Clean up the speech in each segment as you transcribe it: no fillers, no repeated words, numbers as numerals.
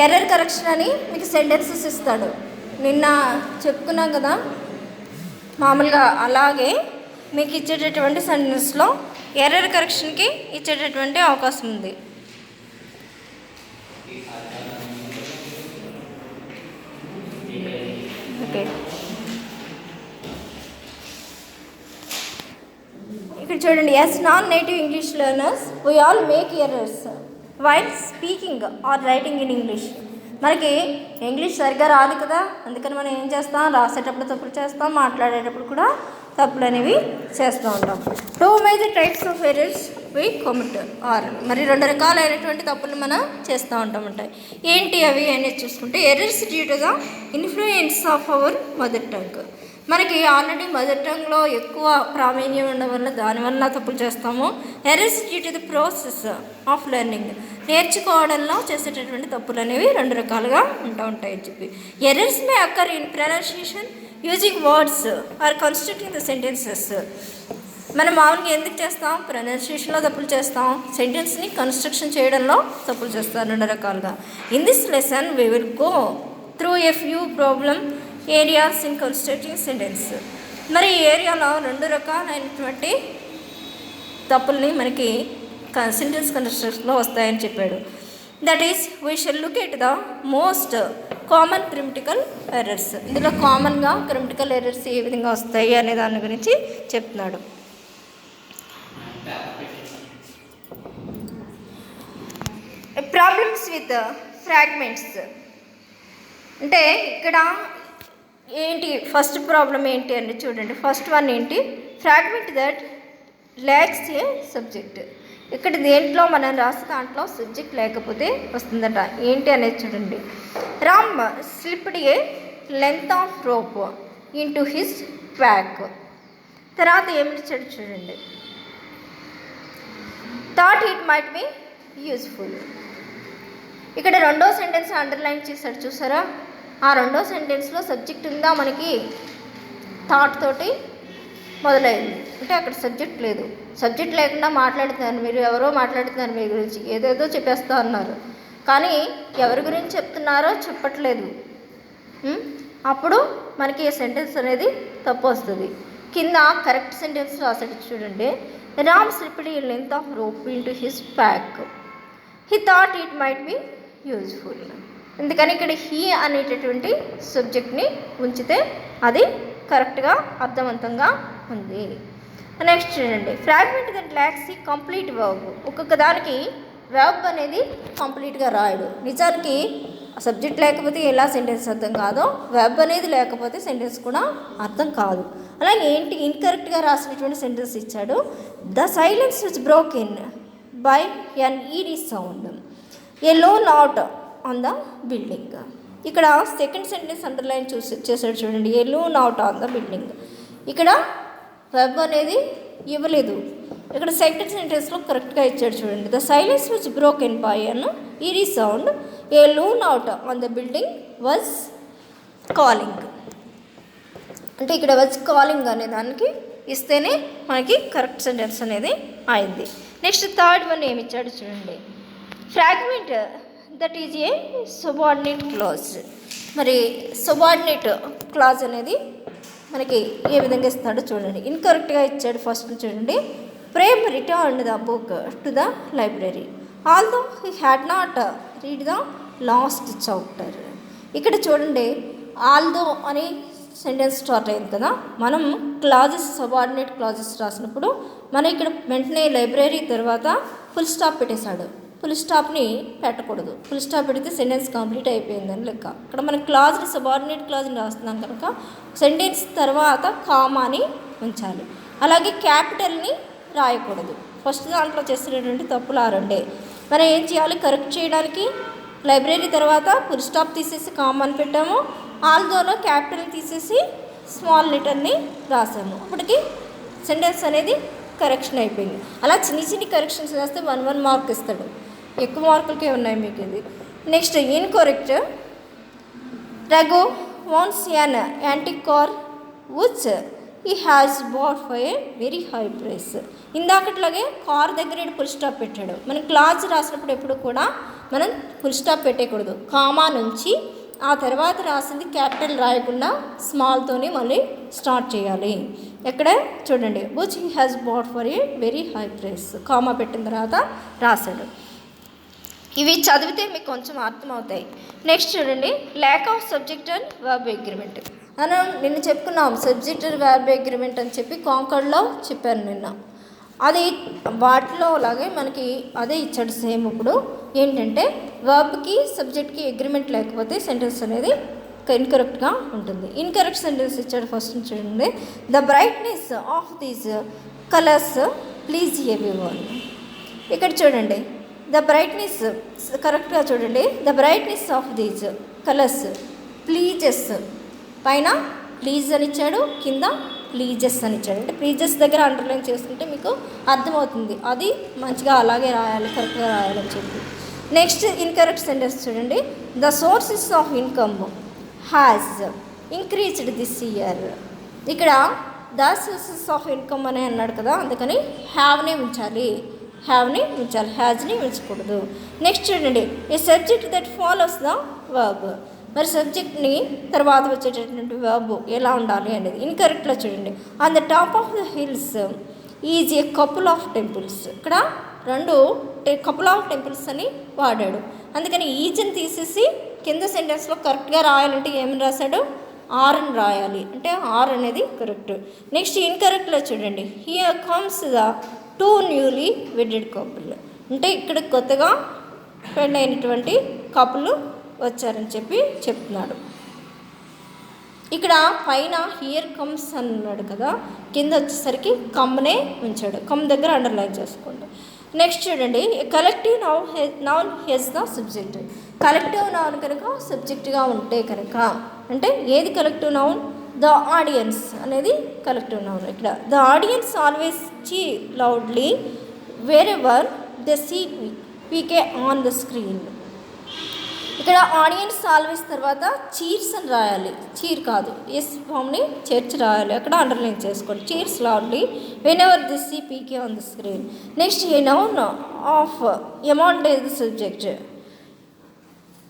Error correction అని మీకు sentences ఇస్తాడు. నిన్న చెప్పుకున్నాం కదా, మామూలుగా అలాగే మీకు ఇచ్చేటటువంటి సెంటెన్స్లో ఎర్రర్ కరెక్షన్కి ఇచ్చేటటువంటి అవకాశం ఉంది. ఓకే, ఇక్కడ చూడండి. As non native English learners we all make errors while speaking or writing in English. మనకి ఇంగ్లీష్ సరిగ్గా రాదు కదా, అందుకని మనం ఏం చేస్తాం, రాసేటప్పుడు తప్పులు చేస్తాం, మాట్లాడేటప్పుడు కూడా తప్పులు అనేవి చేస్తూ ఉంటాం. 2 major types of errors we commit are, మరి 2 రకాలైనటువంటి తప్పులు మనం చేస్తూ ఉంటాయి. ఏంటి అవి అనేది చూసుకుంటే, errors due to the influence of our mother tongue. మనకి ఆల్రెడీ మదర్ టంగ్లో ఎక్కువ ప్రావీణ్యం ఉండడం వల్ల దానివల్ల తప్పులు చేస్తాము. Errors due to the process of learning, నేర్చుకోవడంలో చేసేటటువంటి తప్పులు అనేవి 2 రకాలుగా ఉంటాయని చెప్పి. Errors may occur in pronunciation using words or constructing the sentences. మనం మామూలుగా ఎందుకు చేస్తాం, ప్రొనౌన్సియేషన్లో తప్పులు చేస్తాం, సెంటెన్స్ని కన్స్ట్రక్షన్ చేయడంలో తప్పులు చేస్తాం 2 రకాలుగా. In this lesson we will go through a few problem areas in constructing sentence. మరి ఈ ఏరియాలో 2 రకాలైనటువంటి తప్పుల్ని మనకి సెంటెన్స్ కన్స్ట్రక్షన్లో వస్తాయని చెప్పాడు. That is we shall look at the most common grammatical errors. ఇందులో కామన్గా గ్రామటికల్ ఎర్రర్స్ ఏ విధంగా వస్తాయి అనే దాని గురించి చెప్తున్నాడు. ప్రాబ్లమ్స్ విత్ ఫ్రాగ్మెంట్స్ అంటే ఇక్కడ ఏంటి, ఫస్ట్ ప్రాబ్లం ఏంటి అని చూడండి. ఫస్ట్ వన్ ఏంటి, fragment that lakhs A subject. ఇక్కడ దేంట్లో మనం రాసే దాంట్లో సబ్జెక్ట్ లేకపోతే వస్తుందట. ఏంటి అనేది చూడండి. Ram slipped A length of rope in to his pack. తర్వాత ఏమిచ్చాడు చూడండి, thought it might be useful. ఇక్కడ 2వ సెంటెన్స్ అండర్లైన్ చేశాడు చూసారా. ఆ 2వ సెంటెన్స్లో సబ్జెక్ట్ ఉందా మనకి, థాట్ తోటి మొదలైంది. అంటే అక్కడ సబ్జెక్ట్ లేదు. సబ్జెక్ట్ లేకుండా మాట్లాడుతున్నారు, మీరు ఎవరో మాట్లాడుతున్నారు మీ గురించి, ఏదేదో చెప్పేస్తా అన్నారు, కానీ ఎవరి గురించి చెప్తున్నారో చెప్పట్లేదు. అప్పుడు మనకి ఈ సెంటెన్స్ అనేది తప్పు వస్తుంది. కింద కరెక్ట్ సెంటెన్స్ రాసాడు చూడండి. Ram slipped A length of rope in to his pack. He thought it might be useful. ఎందుకని ఇక్కడ హీ అనేటటువంటి సబ్జెక్ట్ని ఉంచితే అది కరెక్ట్గా అర్థవంతంగా ఉంది. నెక్స్ట్ చూడండి, ఫ్రాగ్మెంట్ దట్ ల్యాక్స్ ఈ కంప్లీట్ వర్బ్. ఒక్కొక్క దానికి వర్బ్ అనేది కంప్లీట్గా రాయడు. నిజానికి సబ్జెక్ట్ లేకపోతే ఎలా సెంటెన్స్ అర్థం కాదో, వర్బ్ అనేది లేకపోతే సెంటెన్స్ కూడా అర్థం కాదు. అలాగే ఏంటి, ఇన్కరెక్ట్గా రాసినటువంటి సెంటెన్స్ ఇచ్చాడు. The silence which broken by an eerie sound, a low note on the building. ఇక్కడ సెకండ్ సెంటెన్స్ అండర్లైన్ చేశాడు చూడండి, a low note on the building. ఇక్కడ వెబ్ అనేది ఇవ్వలేదు. ఇక్కడ సెకండ్ సెంటెన్స్లో కరెక్ట్గా ఇచ్చాడు చూడండి. The silence which broken by an eerie sound a low note on the building was calling. అంటే ఇక్కడ వాజ్ కాలింగ్ అనే దానికి ఇస్తేనే మనకి కరెక్ట్ సెంటెన్స్ అనేది అయింది. నెక్స్ట్ థర్డ్ వన్ ఏమి ఇచ్చాడు చూడండి, fragment that is a subordinate clause. మరి సబార్డినేట్ క్లాజ్ అనేది మనకి ఏ విధంగా ఇస్తాడో చూడండి. ఇన్కరెక్ట్గా ఇచ్చాడు. ఫస్ట్ చూడండి, Prem returned the book to the library although he had not read the last chapter. ఇక్కడ చూడండి, ఆల్దో అని సెంటెన్స్ స్టార్ట్ అయింది కదా. మనం క్లాజెస్, సబార్డినేట్ క్లాజెస్ రాసినప్పుడు మనం ఇక్కడ వెంటనే లైబ్రరీ తర్వాత ఫుల్ స్టాప్ పెట్టేశాడు. ఫుల్ స్టాప్ని పెట్టకూడదు. ఫుల్ స్టాప్ పెడితే సెంటెన్స్ కంప్లీట్ అయిపోయిందని లెక్క. ఇక్కడ మనం క్లాజ్ని, సబార్డినేట్ క్లాజ్ని రాస్తున్నాం కనుక సెంటెన్స్ తర్వాత కామాని ఉంచాలి. అలాగే క్యాపిటల్ని రాయకూడదు. ఫస్ట్ దాంట్లో చేసినటువంటి తప్పులు ఆ 2. మనం ఏం చేయాలి, కరెక్ట్ చేయడానికి లైబ్రరీ తర్వాత ఫుల్ స్టాప్ తీసేసి కామాని పెట్టాము, ఆల్దోలో క్యాపిటల్ తీసేసి స్మాల్ లెటర్ని రాసాము. అప్పటికి సెంటెన్స్ అనేది కరెక్షన్ అయిపోయింది. అలా చిన్ని కరెక్షన్స్ రాస్తే 1 మార్క్ ఇస్తాడు. ఎక్కువ మార్కులకే ఉన్నాయి మీకు ఇది. Next incorrect, Raghu wants an antique car which he has bought for a very high price. ఇందాకట్లాగే కార్ దగ్గర ఫుల్ స్టాప్ పెట్టాడు. మనం క్లాజ్ రాసినప్పుడు ఎప్పుడు కూడా మనం ఫుల్ స్టాప్ పెట్టేయకూడదు, కామా నుంచి ఆ తర్వాత రాసింది క్యాపిటల్ రాయకుండా స్మాల్తోనే మళ్ళీ స్టార్ట్ చేయాలి. ఎక్కడ చూడండి, which he has bought for a very high price, comma పెట్టిన తర్వాత రాశాడు. ఇవి చదివితే మీకు కొంచెం అర్థమవుతాయి. నెక్స్ట్ చూడండి, lack of subject and verb agreement. మనం నిన్న చెప్పుకున్నాం సబ్జెక్ట్ అండ్ వర్బ్ అగ్రిమెంట్ అని చెప్పి కాంకర్డ్లో చెప్పాను నిన్న. అది వాటిలో అలాగే మనకి అదే ఇచ్చాడు సేమ్. ఇప్పుడు ఏంటంటే వర్బ్కి సబ్జెక్ట్కి అగ్రిమెంట్ లేకపోతే సెంటెన్స్ అనేది ఇన్కరెక్ట్గా ఉంటుంది. ఇన్కరెక్ట్ సెంటెన్స్ ఇచ్చాడు. ఫస్ట్ చూడండి, the brightness of these colours please everyone. ఇక్కడ చూడండి, ద బ్రైట్నెస్ కరెక్ట్గా చూడండి, the brightness of these colours pleases, పైన ప్లీజ్ అని ఇచ్చాడు, కింద ప్లీజెస్ అని ఇచ్చాడు. అంటే ప్లీజెస్ దగ్గర అండర్లైన్ చేసుకుంటే మీకు అర్థమవుతుంది, అది మంచిగా అలాగే రాయాలి, కరెక్ట్గా రాయాలని చెప్పి. నెక్స్ట్ ఇన్కరెక్ట్ సెంటెన్స్ చూడండి, the sources of income has increased this year. ఇక్కడ ద సోర్సెస్ ఆఫ్ ఇన్కమ్ అని అన్నాడు కదా, అందుకని హ్యావ్ని ఉంచాలి, హ్యాజ్ని ఉంచకూడదు. నెక్స్ట్ చూడండి, a subject that follows the verb. మరి సబ్జెక్ట్ని తర్వాత వచ్చేటటువంటి వర్బ్ ఎలా ఉండాలి అనేది. ఇన్కరెక్ట్లో చూడండి, on the top of the hills is a couple of temples. ఇక్కడ రెండు కపుల్ ఆఫ్ టెంపుల్స్ అని వాడాడు, అందుకని ఈజ్ని తీసేసి కింద సెంటెన్స్లో కరెక్ట్గా రాయాలంటే ఏమని రాశాడు, ఆర్ అని రాయాలి, అంటే ఆర్ అనేది కరెక్ట్. నెక్స్ట్ ఇన్కరెక్ట్లో చూడండి, here comes the two newly wedded couple. అంటే ఇక్కడ కొత్తగా పెళ్ళైనటువంటి కపుల్ వచ్చారని చెప్పి చెప్తున్నాడు. ఇక్కడ పైన హియర్ కమ్స్ అన్నాడు కదా, కింద వచ్చేసరికి కమ్నే ఉంచాడు, కమ్ దగ్గర అండర్లైన్ చేసుకోండి. నెక్స్ట్ చూడండి, collective noun has the subject. Collective noun కనుక సబ్జెక్ట్గా ఉంటే కనుక, అంటే ఏది కలెక్టివ్ నౌన్, ద ఆడియన్స్ అనేది కలెక్టివ్ నౌన్. ఇక్కడ the audience always cheer loudly wherever the see PK on the screen. ఇక్కడ ఆడియన్స్ ఆల్వేస్ తర్వాత చీర్స్ అని రాయాలి, చీర్ కాదు, ఎస్ ఫామ్ని చేర్చి రాయాలి, అక్కడ అండర్లైన్ చేసుకోండి. Cheers loudly whenever this see PK on the screen. Next a noun of amount is the subject.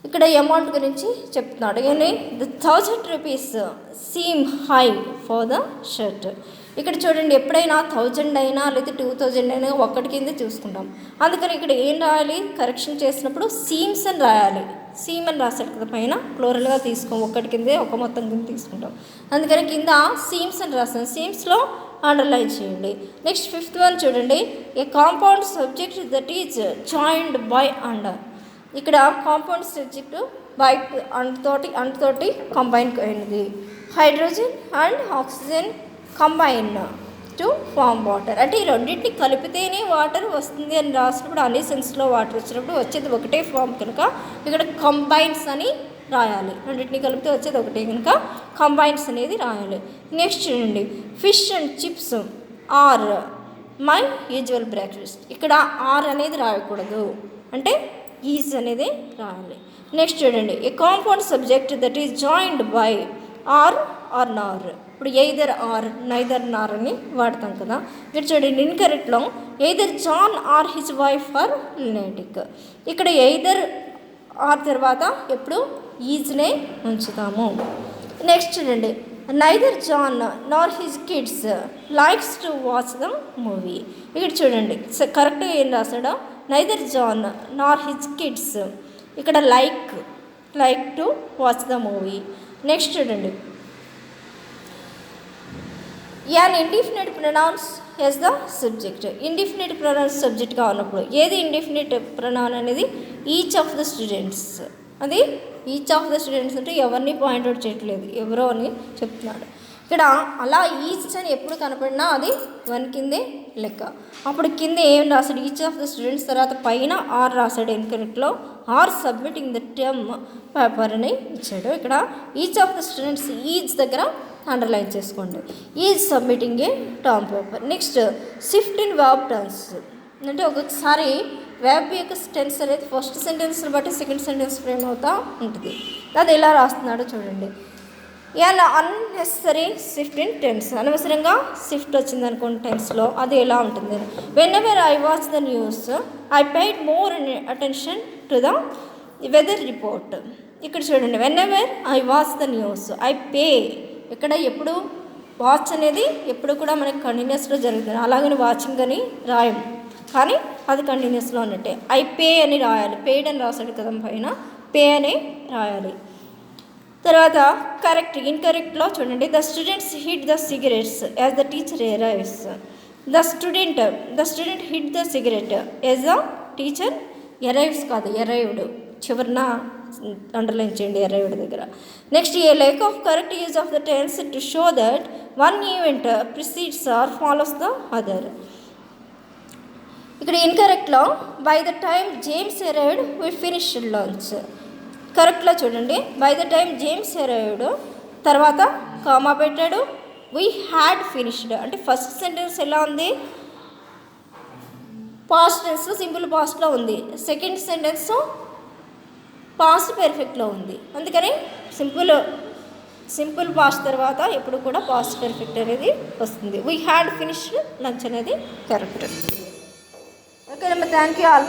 ఇక్కడ అమౌంట్ గురించి చెప్తున్నాడు, ఏంటి, the 1000 rupees seem high for the shirt. ఇక్కడ చూడండి, ఎప్పుడైనా 1000 అయినా లేదా 2000 అయినా ఒక్కటి కింద చూసుకుంటాం, అందుకని ఇక్కడ ఏం రాయాలి, కరెక్షన్ చేసినప్పుడు సీమ్స్ అని రాయాలి. సీమ్ అని రాశాడు కదా పైన, ప్లోరల్గా తీసుకోం, ఒక్కటి కిందే ఒక మొత్తం కింద తీసుకుంటాం, అందుకని కింద సీమ్స్ అని రాస్తాం, సీమ్స్లో అండర్లైన్ చేయండి. నెక్స్ట్ ఫిఫ్త్ వన్ చూడండి, a compound subject that is joined by and. ఇక్కడ కాంపౌండ్ సబ్జెక్టు బై అండ్ తోటి కంబైన్ అయినది. Hydrogen and oxygen combine to form water. అంటే ఈ రెండింటిని కలిపితేనే వాటర్ వస్తుంది అని రాసినప్పుడు, అన్ని సెన్స్లో వాటర్ వచ్చినప్పుడు వచ్చేది ఒకటే ఫామ్ కనుక ఇక్కడ కంబైన్స్ అని రాయాలి. రెండింటిని కలిపితే వచ్చేది ఒకటే కనుక కంబైన్స్ అనేది రాయాలి. నెక్స్ట్ చూడండి, fish and chips are my usual breakfast. ఇక్కడ ఆర్ అనేది రాయకూడదు, అంటే ఈజ్ అనేది రాయాలి. నెక్స్ట్ చూడండి, a compound subject that is joined by or or nor. ఇప్పుడు ఎయిదర్ ఆర్, నైదర్ నార్ అని వాడతాం కదా. ఇక్కడ చూడండి, ఇన్కరెక్ట్లో either John or his wife are lunatic. ఇక్కడ ఎయిదర్ ఆర్ తర్వాత ఎప్పుడు ఈజ్నే ఉంచుతాము. నెక్స్ట్ చూడండి, neither John nor his kids likes to watch the movie. ఇక్కడ చూడండి కరెక్ట్గా ఏం రాశాడో, neither John nor his kids, ఇక్కడ like to watch the movie. Next చూడండి, an indefinite pronouns has the subject. Indefinite pronouns సబ్జెక్ట్గా ఉన్నప్పుడు ఏది ఇండిఫినిట్ ప్రొనౌన్ అనేది, ఈచ్ ఆఫ్ ద స్టూడెంట్స్. అది ఈచ్ ఆఫ్ ద స్టూడెంట్స్ అంటే ఎవరిని పాయింట్అవుట్ చేయట్లేదు, ఎవరో అని చెప్తున్నాడు. ఇక్కడ అలా ఈచ్ అని ఎప్పుడు కనపడినా అది వన్ కిందే లెక్క. అప్పుడు కింద ఏం రాశాడు, ఈచ్ ఆఫ్ ద స్టూడెంట్స్ తర్వాత పైన ఆర్ రాశాడు. ఇన్కరెక్ట్లో are submitting the term paper అని ఇచ్చాడు. ఇక్కడ each of the students each దగ్గర అండర్లైన్ చేసుకోండి, is submitting a term paper. Next shift in verb turns. అంటే ఒక్కొక్కసారి వెర్బ్ యొక్క టెన్స్ అనేది ఫస్ట్ సెంటెన్స్ని బట్టి సెకండ్ సెంటెన్స్ ఫ్రేమ్ అవుతూ ఉంటుంది. అది ఎలా రాస్తున్నాడో చూడండి, ఇలా అన్నెసరీ షిఫ్ట్ ఇన్ టెన్స్. అనవసరంగా షిఫ్ట్ వచ్చింది అనుకోండి టెన్స్లో, అది ఎలా ఉంటుంది, whenever I watch the news I paid more attention to the weather report. ఇక్కడ చూడండి, whenever I watch the news, I pay. ఇక్కడ ఎప్పుడు వాచ్ అనేది ఎప్పుడు కూడా మనకి కంటిన్యూస్లో జరుగుతుంది, అలాగని వాచింగ్ అని రాయం, కానీ అది కంటిన్యూస్లో ఉన్నట్టే. ఐ పే అని రాయాలి, పేడ్ అని రాసాడు కదా పైన, పే అని రాయాలి. తర్వాత కరెక్ట్. ఇన్కరెక్ట్లో చూడండి, the students hit the cigarettes as the teacher arrives. The student hit the cigarette as the teacher arrives కాదు, అరైవ్డ్, చివరిన అండర్లైన్ చేయండి అరైవ్డ్ దగ్గర. Next, a lack of correct use of the tense to show that one event precedes or follows the other. ఇక్కడ ఇన్కరెక్ట్లో by the time James arrived we finished lunch. కరెక్ట్లో చూడండి, by the time James arrived, తర్వాత comma పెట్టాడు, we had finished. అంటే first sentence ఎలా ఉంది, past టెన్స్లో simple పాస్ట్లో ఉంది, సెకండ్ సెంటెన్స్ పాస్ట్ పెర్ఫెక్ట్లో ఉంది. అందుకని సింపుల్ పాస్ట్ తర్వాత ఎప్పుడు కూడా పాస్ట్ పెర్ఫెక్ట్ అనేది వస్తుంది. వీ హ్యాడ్ ఫినిష్డ్ లంచ్ అనేది కరెక్ట్. ఓకే అమ్మా, థ్యాంక్ యూ ఆల్.